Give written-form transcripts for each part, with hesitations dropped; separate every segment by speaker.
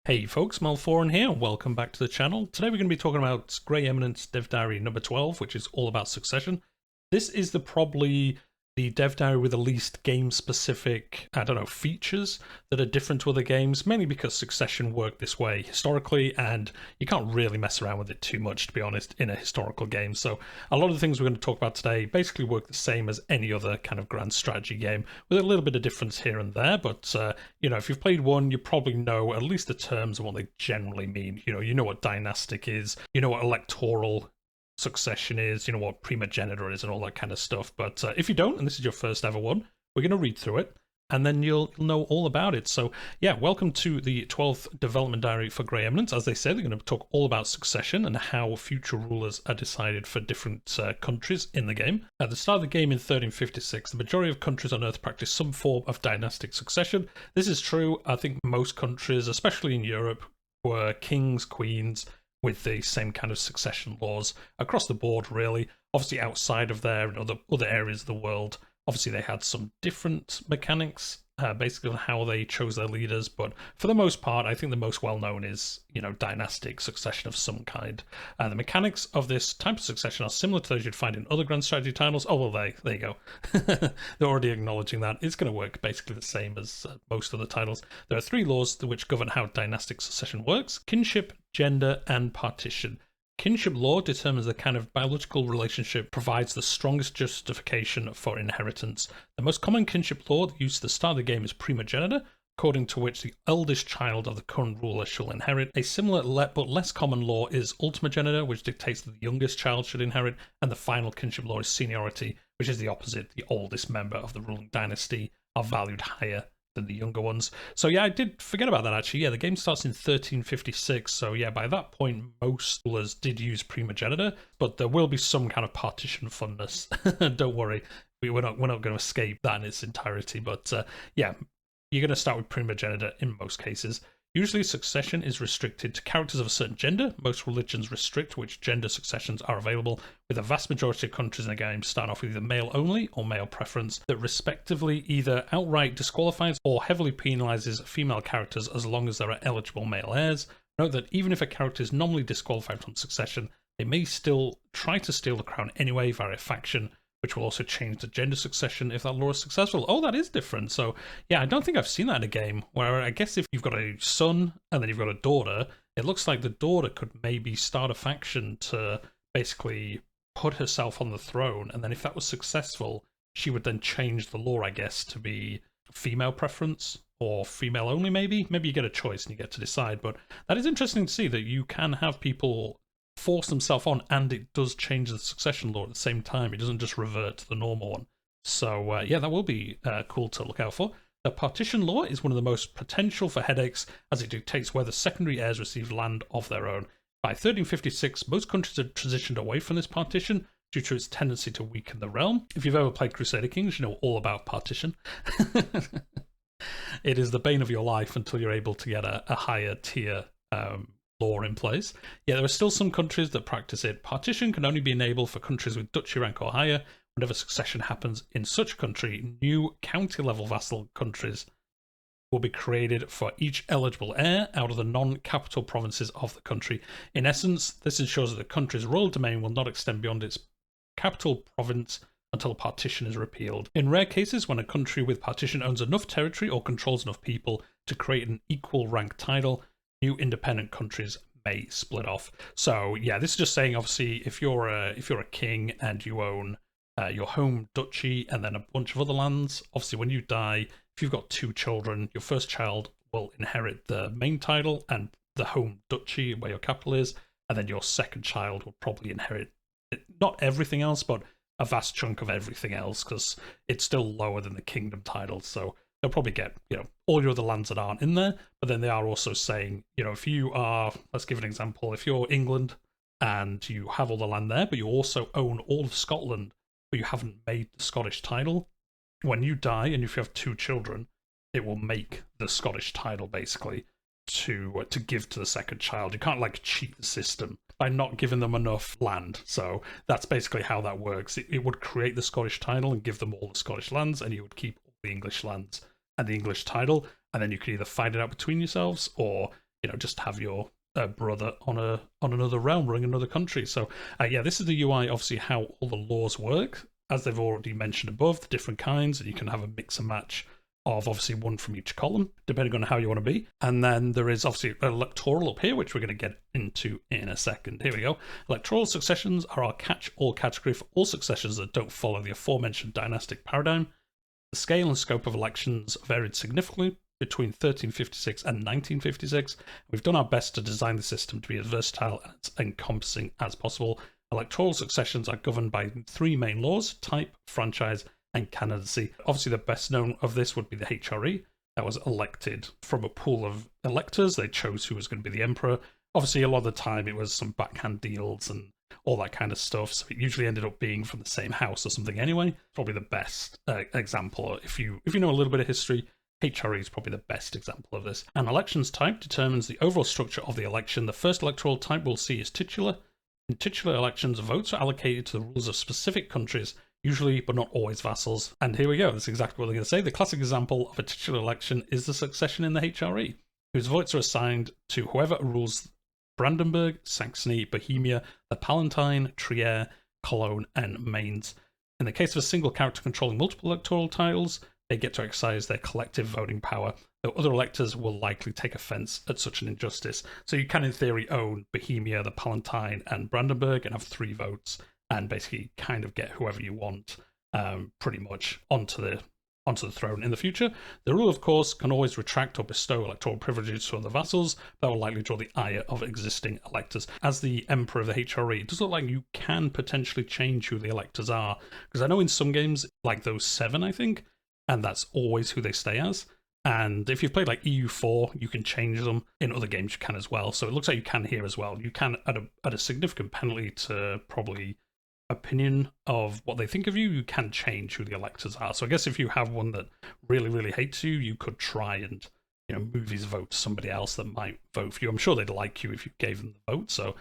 Speaker 1: Hey folks, Malforian here, welcome back to the channel. Today we're going to be talking about Grey Eminence Dev Diary number 12, which is all about Succession. This is probably the Dev Diary with the least game-specific, features that are different to other games, mainly because Succession worked this way historically, and you can't really mess around with it too much, to be honest, in a historical game. So a lot of the things we're going to talk about today basically work the same as any other kind of grand strategy game, with a little bit of difference here and there, but if you've played one, you probably know at least the terms and what they generally mean. You know what dynastic is, you know what electoral succession is, you know what primogeniture is, and all that kind of stuff. But if you don't, and this is your first ever one, we're going to read through it, and then you'll know all about it. So yeah, welcome to the 12th development diary for Grey Eminence. As they say, they're going to talk all about succession and how future rulers are decided for different countries in the game. At the start of the game in 1356, the majority of countries on Earth practice some form of dynastic succession. This is true. I think most countries, especially in Europe, were kings, queens, with the same kind of succession laws across the board, really. Obviously, outside of there and other areas of the world, obviously they had some different mechanics, basically on how they chose their leaders. But for the most part, I think the most well-known is, dynastic succession of some kind. The mechanics of this type of succession are similar to those you'd find in other grand strategy titles. Oh, well, there you go. They're already acknowledging that. It's going to work basically the same as most other titles. There are three laws which govern how dynastic succession works: kinship, gender, and partition. Kinship law determines the kind of biological relationship provides the strongest justification for inheritance. The most common kinship law used at the start of the game is primogeniture, according to which the eldest child of the current ruler shall inherit. A similar but less common law is ultimogeniture, which dictates that the youngest child should inherit, and the final kinship law is seniority, which is the opposite. The oldest member of the ruling dynasty are valued higher than the younger ones. So yeah, I did forget about that actually. Yeah, the game starts in 1356, so yeah, by that point most rulers did use primogeniture, but there will be some kind of partition funness. Don't worry, we're not going to escape that in its entirety, but yeah, you're going to start with primogeniture in most cases. Usually succession is restricted to characters of a certain gender. Most religions restrict which gender successions are available, with a vast majority of countries in the game starting off with either male only or male preference, that respectively either outright disqualifies or heavily penalizes female characters as long as there are eligible male heirs. Note that even if a character is nominally disqualified from succession, they may still try to steal the crown anyway via a faction, which will also change the gender succession if that law is successful. Oh, that is different. So yeah, I don't think I've seen that in a game, where I guess if you've got a son and then you've got a daughter, it looks like the daughter could maybe start a faction to basically put herself on the throne, and then if that was successful, she would then change the law, I guess, to be female preference or female only, maybe you get a choice and you get to decide. But that is interesting to see that you can have people force themselves on, and it does change the succession law at the same time. It doesn't just revert to the normal one. So yeah, that will be cool to look out for. The partition law is one of the most potential for headaches, as it dictates whether secondary heirs receive land of their own. By 1356, most countries had transitioned away from this partition due to its tendency to weaken the realm. If you've ever played Crusader Kings, you know all about partition. It is the bane of your life until you're able to get a higher tier law in place. Yeah, there are still some countries that practice it. Partition can only be enabled for countries with duchy rank or higher. Whenever succession happens in such a country, new county-level vassal countries will be created for each eligible heir out of the non-capital provinces of the country. In essence, this ensures that the country's royal domain will not extend beyond its capital province until a partition is repealed. In rare cases, when a country with partition owns enough territory or controls enough people to create an equal rank title, new independent countries may split off. So yeah, this is just saying, obviously, if you're a king and you own your home duchy and then a bunch of other lands, obviously when you die, if you've got two children, your first child will inherit the main title and the home duchy where your capital is, and then your second child will probably inherit not everything else, but a vast chunk of everything else, because it's still lower than the kingdom title. So they'll probably get, all your other lands that aren't in there, but then they are also saying, if you are, let's give an example, if you're England and you have all the land there, but you also own all of Scotland, but you haven't made the Scottish title, when you die and if you have two children, it will make the Scottish title basically to give to the second child. You can't cheat the system by not giving them enough land. So that's basically how that works. It would create the Scottish title and give them all the Scottish lands, and you would keep all the English lands and the English title, and then you could either fight it out between yourselves, or just have your brother on another realm running another country. So yeah, this is the UI, obviously how all the laws work, as they've already mentioned above, the different kinds, and you can have a mix and match of obviously one from each column, depending on how you want to be. And then there is obviously electoral up here, which we're going to get into in a second. Here we go. Electoral successions are our catch-all category for all successions that don't follow the aforementioned dynastic paradigm. The scale and scope of elections varied significantly between 1356 and 1956. We've done our best to design the system to be as versatile and as encompassing as possible. Electoral successions are governed by 3 main laws: type, franchise, and candidacy. Obviously, the best known of this would be the HRE. That was elected from a pool of electors. They chose who was going to be the emperor. Obviously, a lot of the time it was some backhand deals and all that kind of stuff. So it usually ended up being from the same house or something anyway. Probably the best example. If you know a little bit of history, HRE is probably the best example of this. An elections type determines the overall structure of the election. The first electoral type we'll see is titular. In titular elections, votes are allocated to the rulers of specific countries, usually but not always vassals. And here we go, that's exactly what they're going to say. The classic example of a titular election is the succession in the HRE, whose votes are assigned to whoever rules Brandenburg, Saxony, Bohemia, the Palatine, Trier, Cologne, and Mainz. In the case of a single character controlling multiple electoral titles, they get to exercise their collective voting power, though other electors will likely take offence at such an injustice. So you can, in theory, own Bohemia, the Palatine, and Brandenburg and have 3 votes, and basically kind of get whoever you want pretty much onto the throne in the future. The ruler, of course, can always retract or bestow electoral privileges to other vassals that will likely draw the ire of existing electors. As the emperor of the HRE, it does look like you can potentially change who the electors are, because I know in some games, like those 7, I think, and that's always who they stay as. And if you've played like EU4, you can change them. In other games, you can as well. So it looks like you can here as well. You can, at a significant penalty to probably opinion of what they think of you, you can change who the electors are. So I guess if you have one that really, really hates you, you could try and move his vote to somebody else that might vote for you. I'm sure they'd like you if you gave them the vote. So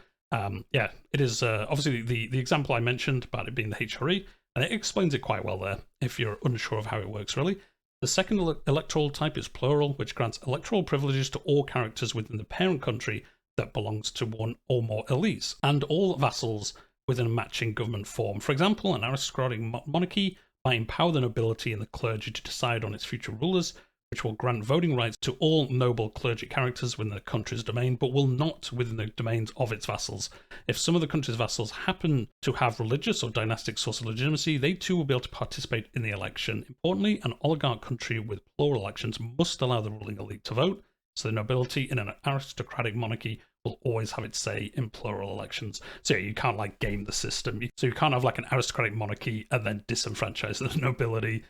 Speaker 1: yeah, it is obviously the example I mentioned about it being the HRE, and it explains it quite well there if you're unsure of how it works really. The second electoral type is plural, which grants electoral privileges to all characters within the parent country that belongs to one or more elites, and all vassals within a matching government form. For example, an aristocratic monarchy might empower the nobility and the clergy to decide on its future rulers, which will grant voting rights to all noble clergy characters within the country's domain, but will not within the domains of its vassals. If some of the country's vassals happen to have religious or dynastic source of legitimacy, they too will be able to participate in the election. Importantly, an oligarch country with plural elections must allow the ruling elite to vote, so the nobility in an aristocratic monarchy will always have its say in plural elections. So you can't like game the system. So you can't have like an aristocratic monarchy and then disenfranchise the nobility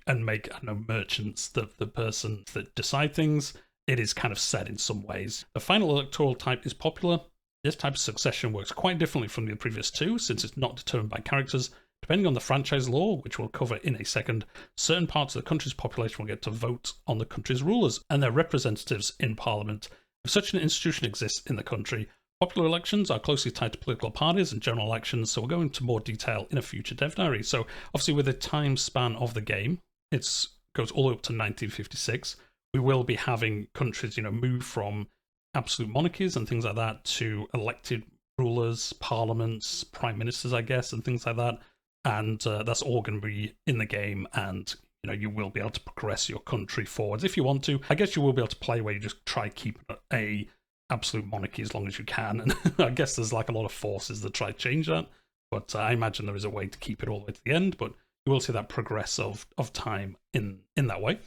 Speaker 1: and make, I don't know, merchants the person that decide things. It is kind of set in some ways. The final electoral type is popular. This type of succession works quite differently from the previous 2, since it's not determined by characters. Depending on the franchise law, which we'll cover in a second, certain parts of the country's population will get to vote on the country's rulers and their representatives in parliament. If such an institution exists in the country, popular elections are closely tied to political parties and general elections, so we'll go into more detail in a future dev diary. So obviously with the time span of the game, it goes all the way up to 1956. We will be having countries, move from absolute monarchies and things like that to elected rulers, parliaments, prime ministers, I guess, and things like that. And that's all going to be in the game, and you will be able to progress your country forwards if you want to. I guess you will be able to play where you just try keeping a absolute monarchy as long as you can, and I guess there's like a lot of forces that try to change that, but I imagine there is a way to keep it all the way to the end, but you will see that progress of time in that way.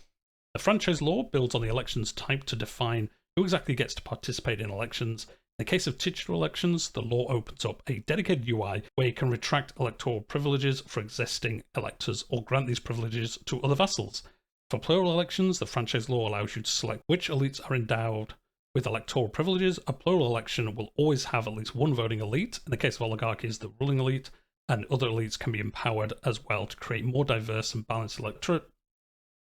Speaker 1: The franchise law builds on the elections type to define who exactly gets to participate in elections. In the case of titular elections, the law opens up a dedicated UI where you can retract electoral privileges for existing electors or grant these privileges to other vassals. For plural elections, the franchise law allows you to select which elites are endowed with electoral privileges. A plural election will always have at least one voting elite. In the case of oligarchies, the ruling elite, and other elites can be empowered as well to create more diverse and balanced electorate.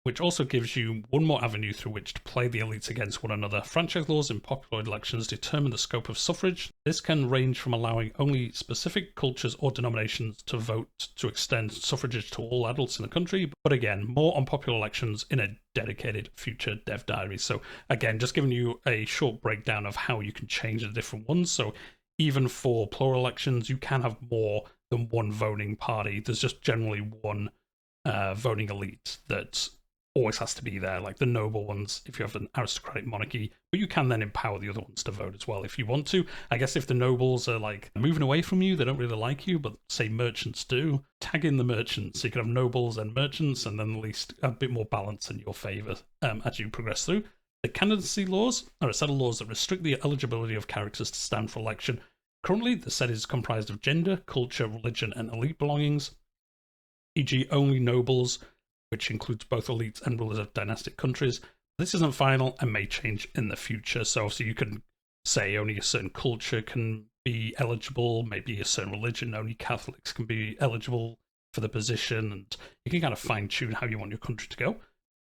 Speaker 1: which also gives you one more avenue through which to play the elites against one another. Franchise laws in popular elections determine the scope of suffrage. This can range from allowing only specific cultures or denominations to vote to extend suffrage to all adults in the country, but again, more on popular elections in a dedicated future dev diary. So again, just giving you a short breakdown of how you can change the different ones. So even for plural elections, you can have more than one voting party. There's just generally one voting elite that always has to be there, like the noble ones if you have an aristocratic monarchy, but you can then empower the other ones to vote as well if you want to. I guess if the nobles are like moving away from you, they don't really like you, but say merchants do, tag in the merchants. So you can have nobles and merchants, and then at least a bit more balance in your favor as you progress through. The candidacy laws are a set of laws that restrict the eligibility of characters to stand for election. Currently, the set is comprised of gender, culture, religion, and elite belongings, e.g. only nobles, which includes both elites and rulers of dynastic countries. This isn't final and may change in the future. So obviously you can say only a certain culture can be eligible, maybe a certain religion, only Catholics can be eligible for the position, and you can kind of fine tune how you want your country to go.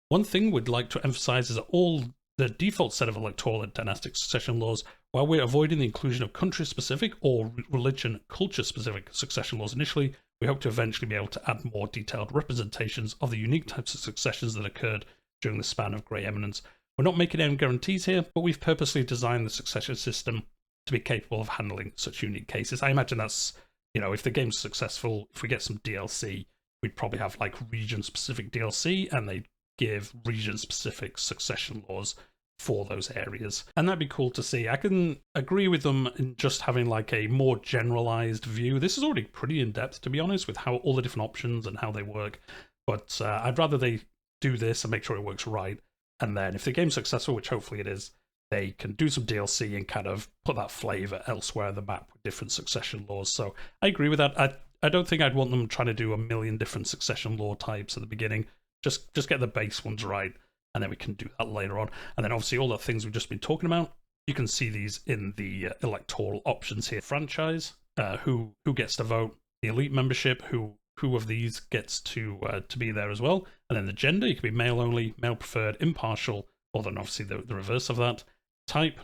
Speaker 1: One thing we'd like to emphasize is that all the default set of electoral and dynastic succession laws, while we're avoiding the inclusion of country-specific or religion, culture-specific succession laws initially, we hope to eventually be able to add more detailed representations of the unique types of successions that occurred during the span of Grey Eminence. We're not making any guarantees here, but we've purposely designed the succession system to be capable of handling such unique cases. I imagine that's, you know, if the game's successful, if we get some DLC, we'd probably have like region-specific DLC, and they give region-specific succession laws for those areas, and that'd be cool to see. I can agree with them in just having like a more generalized view. This is already pretty in-depth, to be honest, with how all the different options and how they work, but I'd rather they do this and make sure it works right, and then if the game's successful, which hopefully it is, they can do some DLC and kind of put that flavor elsewhere in the map with different succession laws. So I agree with that. I don't think I'd want them trying to do a million different succession law types at the beginning. Just get the base ones right, and then we can do that later on. And then obviously all the things we've just been talking about, you can see these in the electoral options here. Franchise, who gets to vote, the elite membership, who of these gets to be there as well, and then the gender, you can be male only, male preferred, impartial, or then obviously the reverse of that. Type,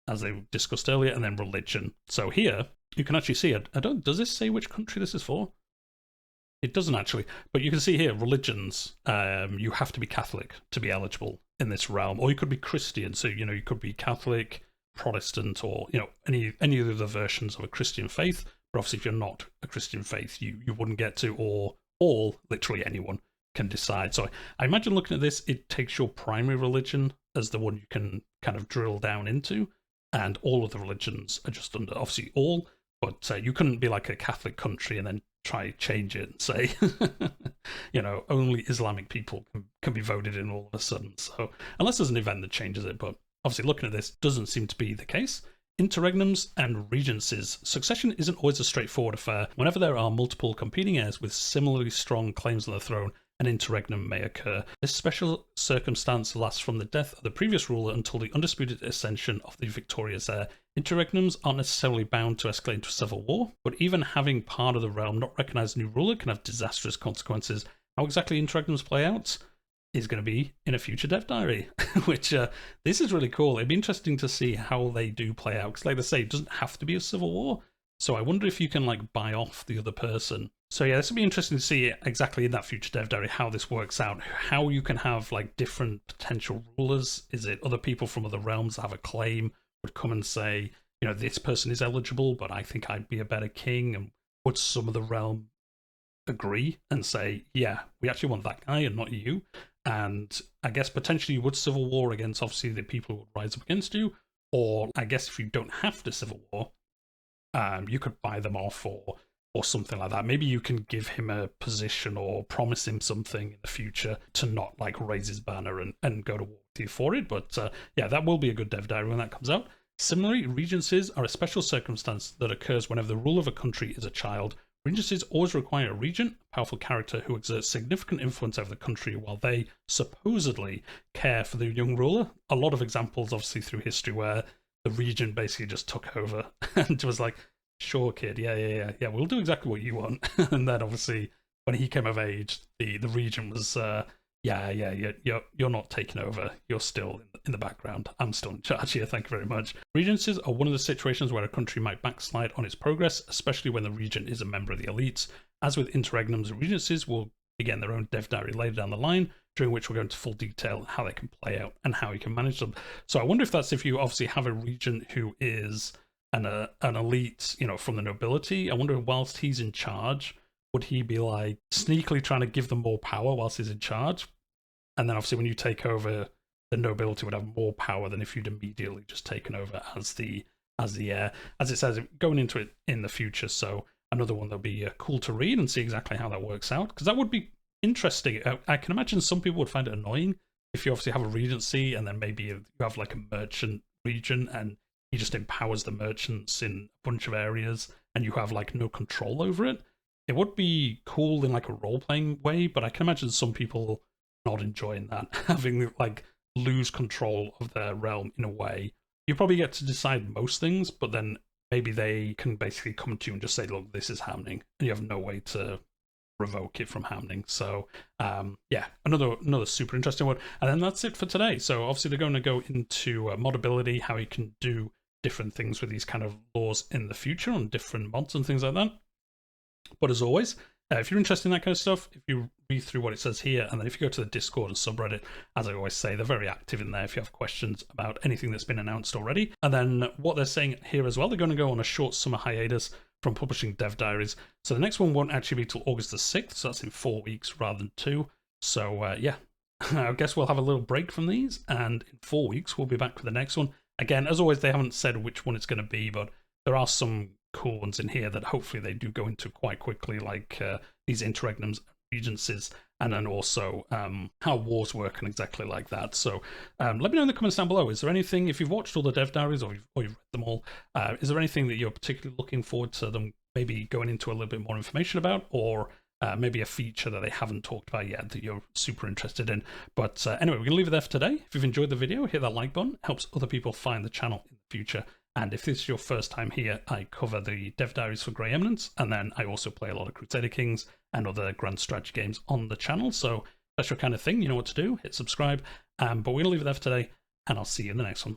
Speaker 1: as they discussed earlier, and then religion. So here, you can actually see, does this say which country this is for? It doesn't actually, but you can see here, religions, you have to be Catholic to be eligible in this realm, or you could be Christian, so, you know, you could be Catholic, Protestant, or, you know, any of the versions of a Christian faith, but obviously if you're not a Christian faith, you wouldn't get to, or all, literally anyone can decide. So I imagine looking at this, it takes your primary religion as the one you can kind of drill down into, and all of the religions are just under, obviously all, but you couldn't be like a Catholic country and then try change it and say, you know, only Islamic people can be voted in all of a sudden. So unless there's an event that changes it, but obviously looking at this doesn't seem to be the case. Interregnums and regencies. Succession isn't always a straightforward affair. Whenever there are multiple competing heirs with similarly strong claims on the throne, an interregnum may occur. This special circumstance lasts from the death of the previous ruler until the undisputed ascension of the victorious heir. Interregnums aren't necessarily bound to escalate into civil war, but even having part of the realm not recognize a new ruler can have disastrous consequences. How exactly interregnums play out is going to be in a future dev diary, which this is really cool. It'd be interesting to see how they do play out, because like they say, it doesn't have to be a civil war. So I wonder if you can like buy off the other person. So yeah, this would be interesting to see exactly in that future dev diary how this works out, how you can have like different potential rulers. Is it other people from other realms that have a claim would come and say, you know, this person is eligible, but I think I'd be a better king? And would some of the realm agree and say, yeah, we actually want that guy and not you? And I guess potentially you would civil war against obviously the people who would rise up against you, or I guess if you don't have to civil war, you could buy them off or something like that. Maybe you can give him a position or promise him something in the future to not like raise his banner and go to war with you for it. But yeah, that will be a good dev diary when that comes out. Similarly, regencies are a special circumstance that occurs whenever the ruler of a country is a child. Regencies always require a regent, a powerful character who exerts significant influence over the country while they supposedly care for the young ruler. A lot of examples obviously through history where the regent basically just took over and was like, sure, kid, yeah, we'll do exactly what you want. And then obviously when he came of age, the regent was Yeah, you're not taking over. You're still in the background. I'm still in charge here. Thank you very much. Regencies are one of the situations where a country might backslide on its progress, especially when the region is a member of the elites. As with interregnums, regencies will begin their own dev diary later down the line, during which we'll go into full detail how they can play out and how you can manage them. So I wonder if that's if you obviously have a regent who is an elite, from the nobility. I wonder if whilst he's in charge, would he be like sneakily trying to give them more power whilst he's in charge? And then obviously when you take over, the nobility would have more power than if you'd immediately just taken over as the heir. As it says, going into it in the future. So another one that'll be cool to read and see exactly how that works out, because that would be interesting. I can imagine some people would find it annoying if you obviously have a regency and then maybe you have like a merchant region and he just empowers the merchants in a bunch of areas and you have like no control over it. It would be cool in like a role-playing way, but I can imagine some people not enjoying that, having like lose control of their realm in a way. You probably get to decide most things, but then maybe they can basically come to you and just say, look, this is happening, and you have no way to revoke it from happening. So yeah, another super interesting one. And then that's it for today. So obviously they're going to go into modability, how you can do different things with these kind of laws in the future on different mods and things like that. But as always, if you're interested in that kind of stuff, if you read through what it says here, and then if you go to the Discord and subreddit, as I always say, they're very active in there if you have questions about anything that's been announced already. And then what they're saying here as well, they're going to go on a short summer hiatus from publishing dev diaries. So the next one won't actually be till August the 6th, so that's in 4 weeks rather than 2. So yeah, I guess we'll have a little break from these, and in 4 weeks we'll be back with the next one. Again, as always, they haven't said which one it's going to be, but there are some cool ones in here that hopefully they do go into quite quickly, like these interregnums, regencies, and then also how wars work and exactly like that. So let me know in the comments down below, is there anything, if you've watched all the dev diaries or you've read them all, is there anything that you're particularly looking forward to them maybe going into a little bit more information about, or maybe a feature that they haven't talked about yet that you're super interested in? But anyway, we're going to leave it there for today. If you've enjoyed the video, hit that like button. It helps other people find the channel in the future. And if this is your first time here, I cover the dev diaries for Grey Eminence, and then I also play a lot of Crusader Kings and other grand strategy games on the channel. So if that's your kind of thing, you know what to do. Hit subscribe. But we're going to leave it there for today, and I'll see you in the next one.